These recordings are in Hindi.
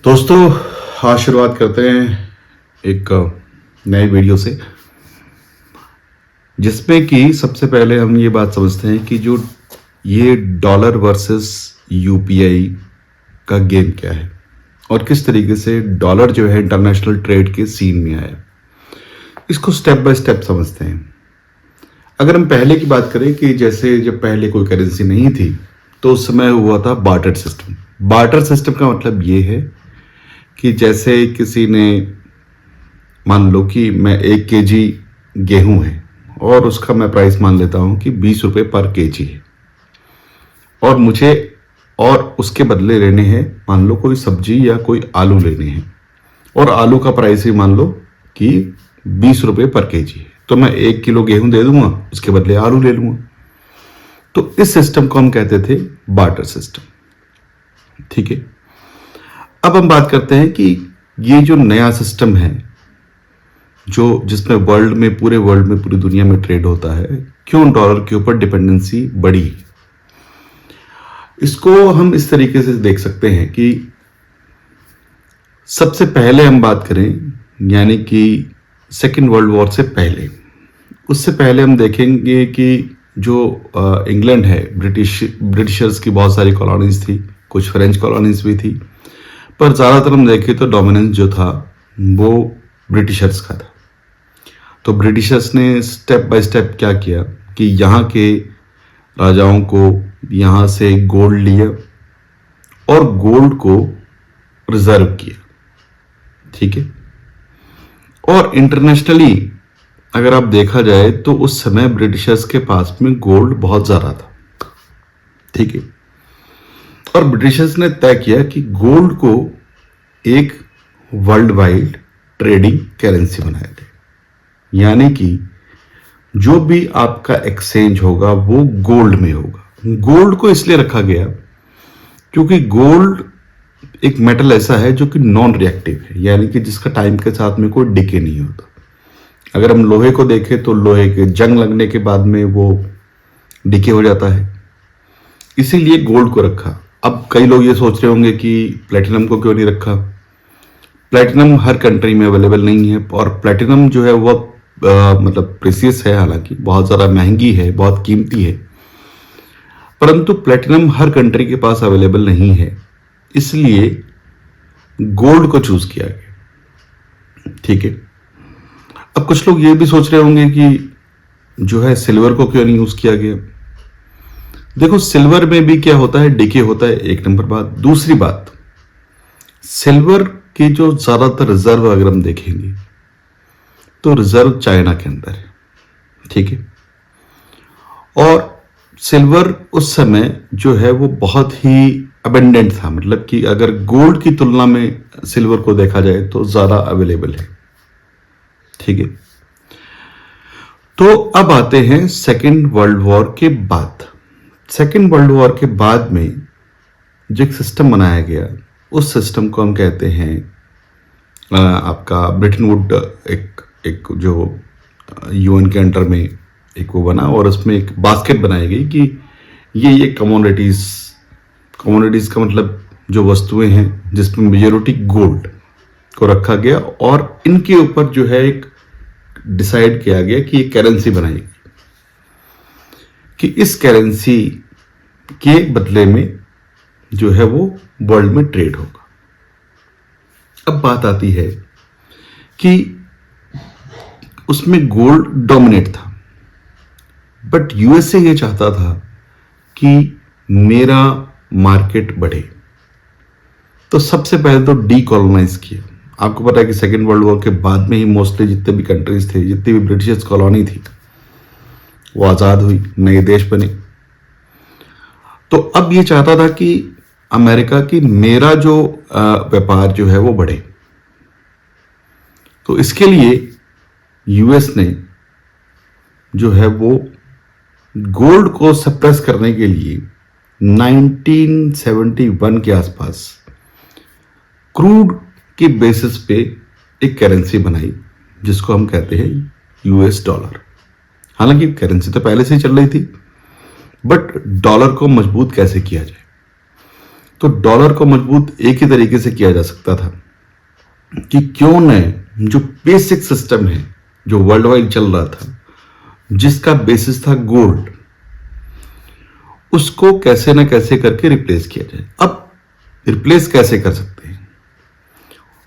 दोस्तों, आज शुरुआत करते हैं एक नए वीडियो से, जिसमें कि सबसे पहले हम ये बात समझते हैं कि जो ये डॉलर वर्सेस यूपीआई का गेम क्या है और किस तरीके से डॉलर जो है इंटरनेशनल ट्रेड के सीन में आया। इसको स्टेप बाय स्टेप समझते हैं। अगर हम पहले की बात करें कि जैसे जब पहले कोई करेंसी नहीं थी तो उस समय हुआ था बार्टर सिस्टम। बार्टर सिस्टम का मतलब ये है कि जैसे किसी ने, मान लो कि मैं 1 kg गेहूं है और उसका मैं प्राइस मान लेता हूं कि 20 रुपये पर kg है, और मुझे और उसके बदले लेने हैं, मान लो कोई सब्जी या कोई आलू लेने हैं, और आलू का प्राइस ही मान लो कि 20 रुपये पर kg है, तो मैं 1 किलो गेहूं दे दूंगा, उसके बदले आलू ले लूंगा। तो इस सिस्टम को हम कहते थे बार्टर सिस्टम। ठीक है, अब हम बात करते हैं कि ये जो नया सिस्टम है, जो जिसमें वर्ल्ड में, पूरे वर्ल्ड में, पूरी दुनिया में ट्रेड होता है, क्यों डॉलर के ऊपर डिपेंडेंसी बढ़ी। इसको हम इस तरीके से देख सकते हैं कि सबसे पहले हम बात करें, यानी कि सेकेंड वर्ल्ड वॉर से पहले, उससे पहले हम देखेंगे कि जो इंग्लैंड है, ब्रिटिशर्स की बहुत सारी कॉलोनीज थी, कुछ फ्रेंच कॉलोनीज भी थी, पर ज़्यादातर हम देखें तो डोमिनेंस जो था वो ब्रिटिशर्स का था। तो ब्रिटिशर्स ने स्टेप बाय स्टेप क्या किया कि यहाँ के राजाओं को यहाँ से गोल्ड लिया और गोल्ड को रिजर्व किया। ठीक है, और इंटरनेशनली अगर आप देखा जाए तो उस समय ब्रिटिशर्स के पास में गोल्ड बहुत ज़्यादा था। ठीक है, और ब्रिटिशर्स ने तय किया कि गोल्ड को एक वर्ल्ड वाइड ट्रेडिंग करेंसी बनाया जाए, यानी कि जो भी आपका एक्सचेंज होगा वो गोल्ड में होगा। गोल्ड को इसलिए रखा गया क्योंकि गोल्ड एक मेटल ऐसा है जो कि नॉन रिएक्टिव है, यानी कि जिसका टाइम के साथ में कोई डिके नहीं होता। अगर हम लोहे को देखें तो लोहे के जंग लगने के बाद में वो डिके हो जाता है, इसीलिए गोल्ड को रखा। अब कई लोग ये सोच रहे होंगे कि प्लेटिनम को क्यों नहीं रखा। प्लेटिनम हर कंट्री में अवेलेबल नहीं है, और प्लेटिनम जो है वो मतलब प्रेसियस है, हालांकि बहुत ज़्यादा महंगी है, बहुत कीमती है, परंतु प्लेटिनम हर कंट्री के पास अवेलेबल नहीं है, इसलिए गोल्ड को चूज किया गया। ठीक है, अब कुछ लोग ये भी सोच रहे होंगे कि जो है सिल्वर को क्यों नहीं यूज किया गया। देखो, सिल्वर में भी क्या होता है, डिके होता है, एक नंबर बात। दूसरी बात, सिल्वर के जो ज्यादातर रिजर्व अगर हम देखेंगे तो रिजर्व चाइना के अंदर है। ठीक है, और सिल्वर उस समय जो है वो बहुत ही अबेंडेंट था, मतलब कि अगर गोल्ड की तुलना में सिल्वर को देखा जाए तो ज्यादा अवेलेबल है। ठीक है, तो अब आते हैं सेकेंड वर्ल्ड वॉर के बाद। सेकेंड वर्ल्ड वॉर के बाद में जो एक सिस्टम बनाया गया, उस सिस्टम को हम कहते हैं आपका ब्रेटन वुड, एक जो यूएन के अंडर में एक वो बना, और उसमें एक बास्केट बनाई गई कि ये कमोडिटीज का मतलब जो वस्तुएं हैं जिसमें मेजोरिटी गोल्ड को रखा गया, और इनके ऊपर जो है एक डिसाइड किया गया कि ये करेंसी बनाएगी, कि इस करेंसी के बदले में जो है वो वर्ल्ड में ट्रेड होगा। अब बात आती है कि उसमें गोल्ड डोमिनेट था, बट यूएसए ये चाहता था कि मेरा मार्केट बढ़े, तो सबसे पहले तो डीकोलोनाइज किया। आपको पता है कि सेकेंड वर्ल्ड वॉर के बाद में ही मोस्टली जितने भी कंट्रीज थे, जितनी भी ब्रिटिश कॉलोनी थी, वो आज़ाद हुई, नए देश बने। तो अब ये चाहता था कि अमेरिका की मेरा जो व्यापार जो है वो बढ़े। तो इसके लिए यूएस ने जो है वो गोल्ड को सप्रेस करने के लिए 1971 के आसपास क्रूड के बेसिस पे एक करेंसी बनाई, जिसको हम कहते हैं यूएस डॉलर। हालांकि करेंसी तो पहले से ही चल रही थी, बट डॉलर को मजबूत कैसे किया जाए। तो डॉलर को मजबूत एक ही तरीके से किया जा सकता था कि क्यों न जो बेसिक सिस्टम है जो वर्ल्ड वाइड चल रहा था, जिसका बेसिस था गोल्ड, उसको कैसे ना कैसे करके रिप्लेस किया जाए। अब रिप्लेस कैसे कर सकते हैं?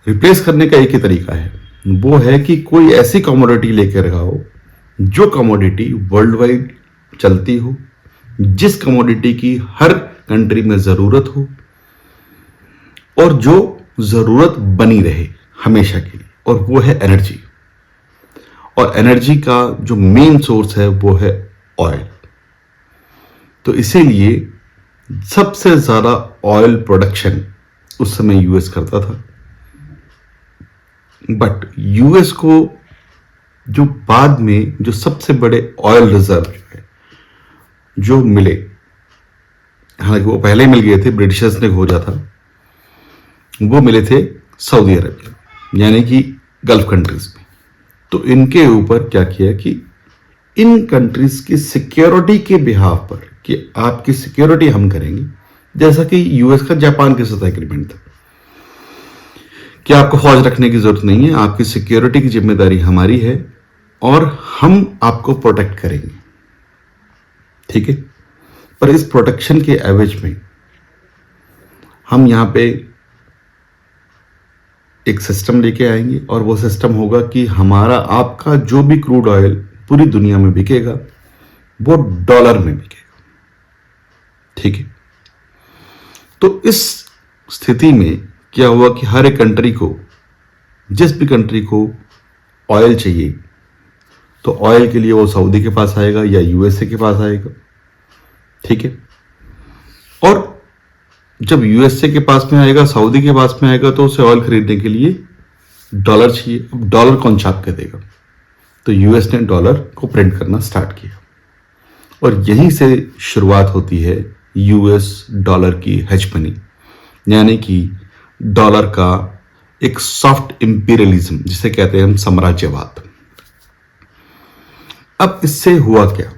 रिप्लेस करने का एक ही तरीका है, वो है कि कोई ऐसी कमोडिटी लेकर आओ जो कमोडिटी वर्ल्ड वाइड चलती हो, जिस कमोडिटी की हर कंट्री में जरूरत हो और जो जरूरत बनी रहे हमेशा के लिए, और वो है एनर्जी। और एनर्जी का जो मेन सोर्स है वो है ऑयल। तो इसीलिए सबसे ज्यादा ऑयल प्रोडक्शन उस समय यूएस करता था। बट यूएस को जो बाद में जो सबसे बड़े ऑयल रिजर्व जो मिले, हालांकि वो पहले मिल गए थे, ब्रिटिशर्स ने खोजा था, वो मिले थे सऊदी अरब यानी कि गल्फ कंट्रीज में। तो इनके ऊपर क्या किया कि इन कंट्रीज की सिक्योरिटी के बिहाफ पर कि आपकी सिक्योरिटी हम करेंगे, जैसा कि यूएस का जापान के साथ एग्रीमेंट था कि आपको फौज रखने की जरूरत नहीं है, आपकी सिक्योरिटी की जिम्मेदारी हमारी है और हम आपको प्रोटेक्ट करेंगे। ठीक है, पर इस प्रोटेक्शन के एवज में हम यहां पे एक सिस्टम लेके आएंगे और वो सिस्टम होगा कि हमारा आपका जो भी क्रूड ऑयल पूरी दुनिया में बिकेगा वो डॉलर में बिकेगा। ठीक है, तो इस स्थिति में क्या हुआ कि हर एक कंट्री को, जिस भी कंट्री को ऑयल चाहिए, तो ऑयल के लिए वो सऊदी के पास आएगा या यूएसए के पास आएगा। ठीक है, और जब यूएसए के पास में आएगा, सऊदी के पास में आएगा, तो उसे ऑयल खरीदने के लिए डॉलर चाहिए। अब डॉलर कौन छाप के देगा? तो यूएस ने डॉलर को प्रिंट करना स्टार्ट किया और यहीं से शुरुआत होती है यूएस डॉलर की हेज मनी, यानी कि डॉलर का एक सॉफ्ट इंपीरियलिज्म जिसे कहते हैं हम, साम्राज्यवाद। अब इससे हुआ क्या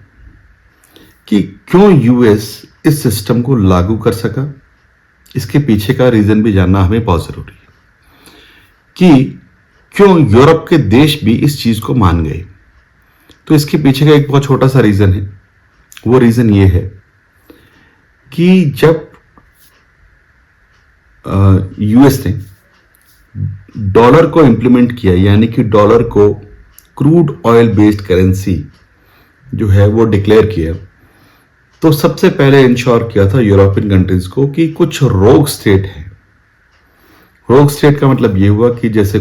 कि क्यों यूएस इस सिस्टम को लागू कर सका, इसके पीछे का रीजन भी जानना हमें बहुत जरूरी है कि क्यों यूरोप के देश भी इस चीज को मान गए। तो इसके पीछे का एक बहुत छोटा सा रीजन है। वो रीजन ये है कि जब यूएस ने डॉलर को इंप्लीमेंट किया, यानी कि डॉलर को क्रूड ऑयल बेस्ड करेंसी जो है वो डिक्लेयर किया, तो सबसे पहले इंश्योर किया था यूरोपियन कंट्रीज को कि कुछ रोग स्टेट है। रोग स्टेट का मतलब ये हुआ कि जैसे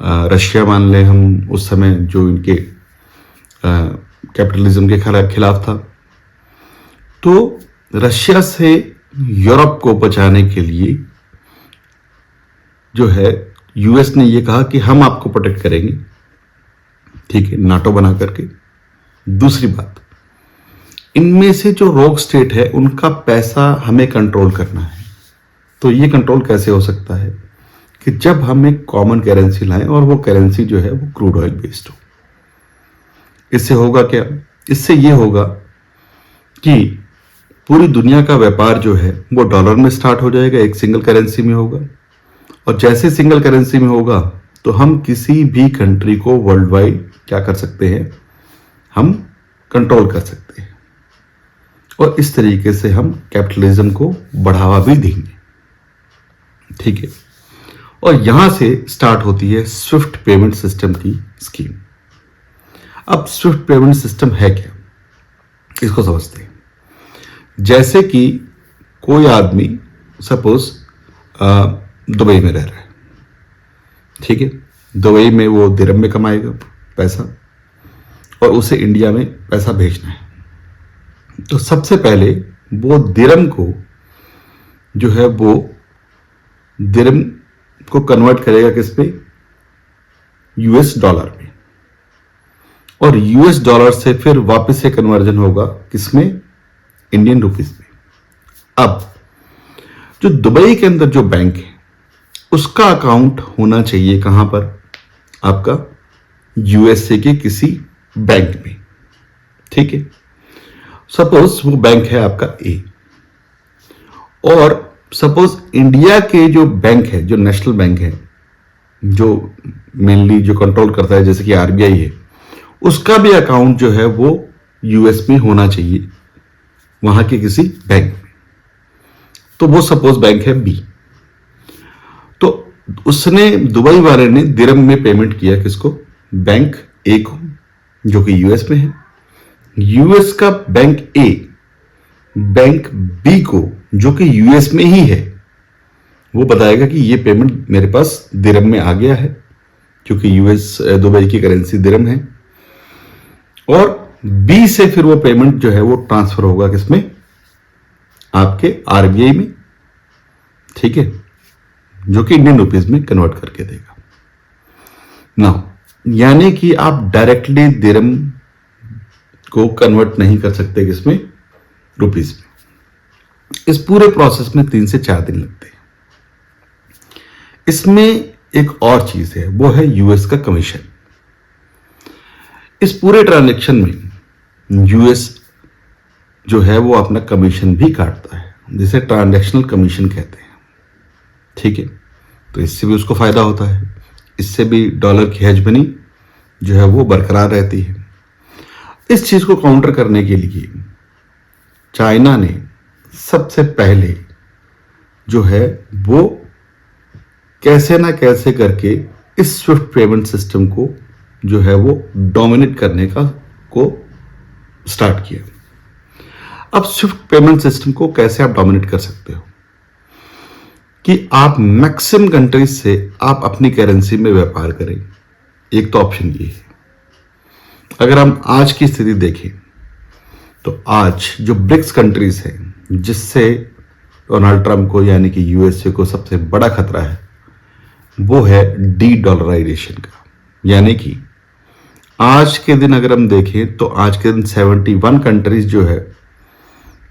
रशिया मान लें हम, उस समय जो इनके कैपिटलिज्म के खिलाफ था, तो रशिया से यूरोप को बचाने के लिए जो है यूएस ने ये कहा कि हम आपको प्रोटेक्ट करेंगे। ठीक है, नाटो बना करके। दूसरी बात, इनमें से जो रोग स्टेट है उनका पैसा हमें कंट्रोल करना है। तो ये कंट्रोल कैसे हो सकता है कि जब हम एक कॉमन करेंसी लाएं और वो करेंसी जो है वो क्रूड ऑयल बेस्ड हो। इससे होगा क्या? इससे ये होगा कि पूरी दुनिया का व्यापार जो है वो डॉलर में स्टार्ट हो जाएगा, एक सिंगल करेंसी में होगा। और जैसे सिंगल करेंसी में होगा तो हम किसी भी कंट्री को वर्ल्ड वाइड क्या कर सकते हैं, हम कंट्रोल कर सकते हैं और इस तरीके से हम कैपिटलिज्म को बढ़ावा भी देंगे। ठीक है, और यहां से स्टार्ट होती है स्विफ्ट पेमेंट सिस्टम की स्कीम। अब स्विफ्ट पेमेंट सिस्टम है क्या, इसको समझते हैं। जैसे कि कोई आदमी सपोज दुबई में रह रहा है, ठीक है, दुबई में वो दिरहम में कमाएगा पैसा और उसे इंडिया में पैसा भेजना है। तो सबसे पहले वो दिरहम को जो है वो दिरहम को कन्वर्ट करेगा किस पे, यूएस डॉलर में, और यूएस डॉलर से फिर वापस से कन्वर्जन होगा किसमें, इंडियन रुपीस में। अब जो दुबई के अंदर जो बैंक है उसका अकाउंट होना चाहिए कहां पर, आपका यूएसए के किसी बैंक में। ठीक है, सपोज वो बैंक है आपका ए, और सपोज इंडिया के जो बैंक है, जो नेशनल बैंक है, जो मेनली जो कंट्रोल करता है जैसे कि आरबीआई है, उसका भी अकाउंट जो है वो यूएस में होना चाहिए, वहां के किसी बैंक में। तो वो सपोज बैंक है बी, तो उसने दुबई वाले ने दिरहम में पेमेंट किया किसको? बैंक ए को, जो कि यूएस में है। यूएस का बैंक ए बैंक बी को, जो कि यूएस में ही है, वो बताएगा कि ये पेमेंट मेरे पास दिरहम में आ गया है, क्योंकि यूएस दुबई की करेंसी दिरहम है। और बी से फिर वो पेमेंट जो है वो ट्रांसफर होगा किसमें? आपके आरबीआई में, ठीक है, जो कि इंडियन रुपीज में कन्वर्ट करके देगा ना। यानी कि आप डायरेक्टली दिरहम को कन्वर्ट नहीं कर सकते किसमें? रुपीज में। इस पूरे प्रोसेस में 3 से 4 दिन लगते हैं। इसमें एक और चीज है, वो है यूएस का कमीशन। इस पूरे ट्रांजैक्शन में यूएस जो है वो अपना कमीशन भी काटता है, जिसे ट्रांजैक्शनल कमीशन कहते हैं, ठीक है। तो इससे भी उसको फायदा होता है, इससे भी डॉलर की हेज मनी जो है वो बरकरार रहती है। इस चीज को काउंटर करने के लिए चाइना ने सबसे पहले जो है वो कैसे ना कैसे करके इस स्विफ्ट पेमेंट सिस्टम को जो है वो डोमिनेट करने को स्टार्ट किया। अब स्विफ्ट पेमेंट सिस्टम को कैसे आप डोमिनेट कर सकते हो? कि आप मैक्सिमम कंट्रीज से आप अपनी करेंसी में व्यापार करें। एक तो ऑप्शन ये है। अगर हम आज की स्थिति देखें तो आज जो ब्रिक्स कंट्रीज हैं, जिससे डोनाल्ड ट्रंप को यानी कि यूएसए को सबसे बड़ा खतरा है, वो है डी डॉलराइजेशन का। यानी कि आज के दिन अगर हम देखें तो आज के दिन 71 कंट्रीज जो है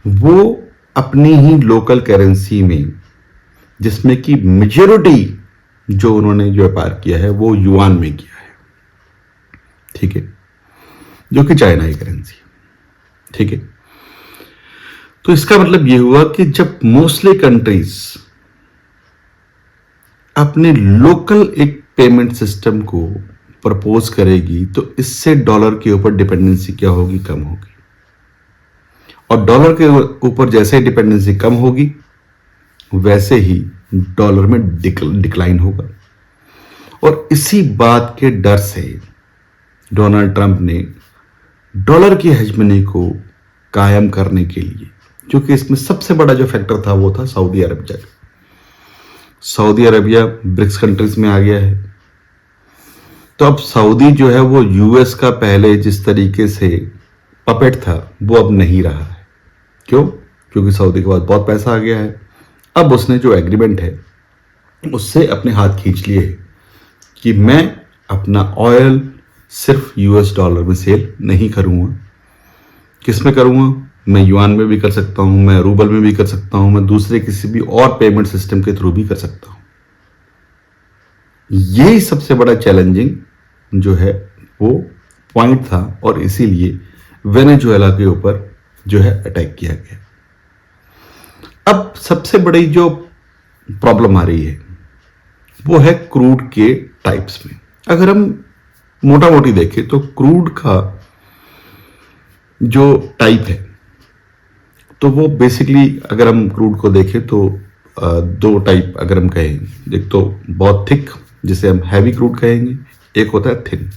वो अपनी ही लोकल करेंसी में, जिसमें कि मेजॉरिटी जो उन्होंने जो व्यापार किया है वो युआन में किया है, ठीक है, जो कि चाइना की करेंसी है, ठीक है। तो इसका मतलब यह हुआ कि जब मोस्टली कंट्रीज अपने लोकल एक पेमेंट सिस्टम को प्रपोज करेगी तो इससे डॉलर के ऊपर डिपेंडेंसी क्या होगी? कम होगी। और डॉलर के ऊपर जैसे ही डिपेंडेंसी कम होगी वैसे ही डॉलर में डिक्लाइन होगा। और इसी बात के डर से डोनाल्ड ट्रंप ने डॉलर की हेजमनी को कायम करने के लिए, क्योंकि इसमें सबसे बड़ा जो फैक्टर था वो था Saudi Arabia. Saudi Arabia BRICS countries में आ गया है, तो अब सऊदी जो है वो यूएस का पहले जिस तरीके से पपेट था वो अब नहीं रहा है। क्यों? क्योंकि सऊदी के पास बहुत पैसा आ गया है। अब उसने जो एग्रीमेंट है उससे अपने हाथ खींच लिए कि मैं अपना ऑयल सिर्फ यूएस डॉलर में सेल नहीं करूंगा। किस में करूंगा? मैं युआन में भी कर सकता हूं, मैं रूबल में भी कर सकता हूं, मैं दूसरे किसी भी और पेमेंट सिस्टम के थ्रू भी कर सकता हूं। यही सबसे बड़ा चैलेंजिंग जो है वो पॉइंट था, और इसीलिए वेनेजुएला के ऊपर जो है अटैक किया गया। अब सबसे बड़ी जो प्रॉब्लम आ रही है वो है क्रूड के टाइप्स में। अगर हम मोटा मोटी देखें तो क्रूड का जो टाइप है तो वो बेसिकली, अगर हम क्रूड को देखें तो 2 टाइप अगर हम कहें, एक तो बहुत थिक जिसे हम हैवी क्रूड कहेंगे, एक होता है थिन।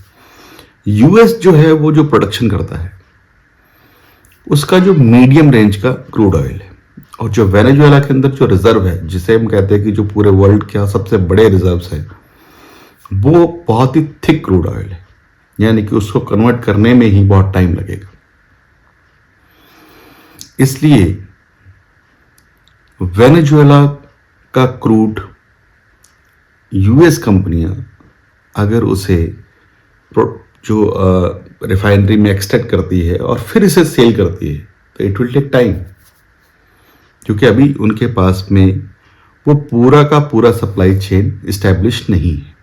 यूएस जो है वो जो प्रोडक्शन करता है उसका जो मीडियम रेंज का क्रूड ऑयल है, और जो वेनेजुएला के अंदर जो रिजर्व है, जिसे हम कहते हैं कि जो पूरे वर्ल्ड के सबसे बड़े रिजर्व्स हैं, वो बहुत ही थिक क्रूड ऑयल है, यानी कि उसको कन्वर्ट करने में ही बहुत टाइम लगेगा। इसलिए वेनेजुएला का क्रूड यूएस कंपनियां अगर उसे जो रिफाइनरी में एक्सट्रैक्ट करती है और फिर इसे सेल करती है तो इट विल टेक टाइम, क्योंकि अभी उनके पास में वो पूरा का पूरा सप्लाई चेन इस्टेब्लिश नहीं है।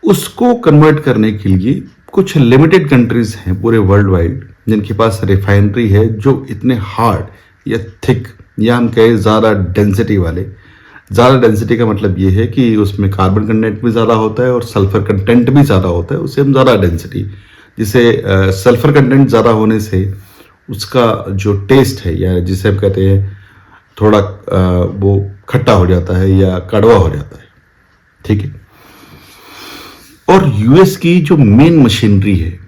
उसको कन्वर्ट करने के लिए कुछ लिमिटेड कंट्रीज हैं पूरे वर्ल्ड वाइड जिनके पास रिफाइनरी है जो इतने हार्ड या थिक या हम कहें ज़्यादा डेंसिटी वाले। ज़्यादा डेंसिटी का मतलब ये है कि उसमें कार्बन कंटेंट भी ज़्यादा होता है और सल्फर कंटेंट भी ज़्यादा होता है, उसे हम ज़्यादा डेंसिटी। जिसे सल्फर कंटेंट ज़्यादा होने से उसका जो टेस्ट है, या जिसे हम कहते हैं थोड़ा वो खट्टा हो जाता है या कड़वा हो जाता है, ठीक है। और यूएस की जो मेन मशीनरी है,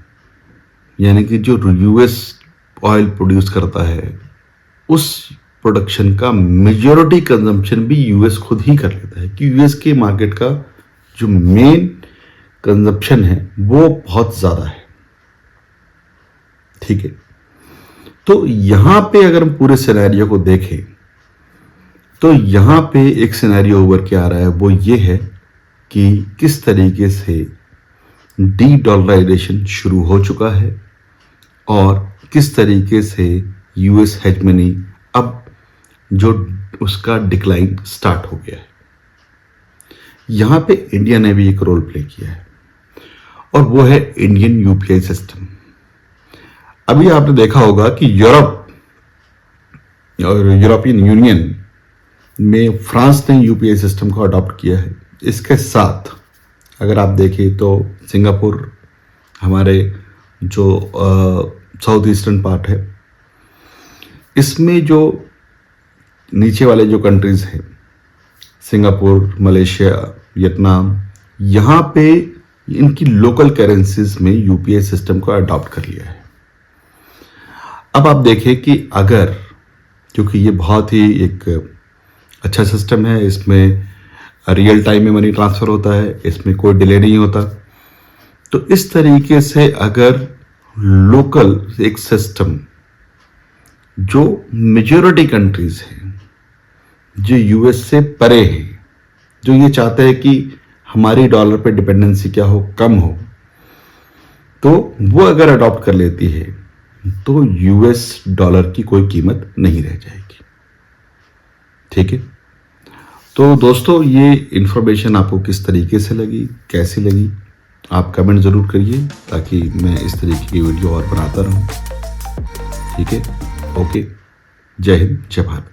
यानी कि जो यूएस ऑयल प्रोड्यूस करता है, उस प्रोडक्शन का मेजॉरिटी कंजम्पशन भी यूएस खुद ही कर लेता है, कि यूएस के मार्केट का जो मेन कंजम्पशन है वो बहुत ज़्यादा है, ठीक है। तो यहां पे अगर हम पूरे सिनेरियो को देखें तो यहां पे एक सिनेरियो उभर के आ रहा है, वो ये है कि किस तरीके से डी डॉलराइजेशन शुरू हो चुका है और किस तरीके से यूएस हेजमनी अब जो उसका डिक्लाइन स्टार्ट हो गया है। यहां पे इंडिया ने भी एक रोल प्ले किया है और वो है इंडियन यूपीआई सिस्टम। अभी आपने देखा होगा कि यूरोप और यूरोपियन यूनियन में फ्रांस ने यूपीआई सिस्टम को अडॉप्ट किया है। इसके साथ अगर आप देखें तो सिंगापुर, हमारे जो साउथ ईस्टर्न पार्ट है, इसमें जो नीचे वाले जो कंट्रीज हैं, सिंगापुर, मलेशिया, वियतनाम, यहाँ पे इनकी लोकल करेंसीज में यूपीआई सिस्टम को अडॉप्ट कर लिया है। अब आप देखें कि अगर, क्योंकि ये बहुत ही एक अच्छा सिस्टम है, इसमें रियल टाइम में मनी ट्रांसफ़र होता है, इसमें कोई डिले नहीं होता, तो इस तरीके से अगर लोकल एक सिस्टम जो मेजॉरिटी कंट्रीज हैं, जो यूएस से परे हैं, जो ये चाहते हैं कि हमारी डॉलर पे डिपेंडेंसी क्या हो, कम हो, तो वो अगर अडॉप्ट कर लेती है तो यूएस डॉलर की कोई कीमत नहीं रह जाएगी, ठीक है। तो दोस्तों, ये इंफॉर्मेशन आपको किस तरीके से लगी, कैसी लगी, आप कमेंट ज़रूर करिए ताकि मैं इस तरीके की वीडियो और बनाता रहूं, ठीक है। ओके, जय हिंद, जय भारत।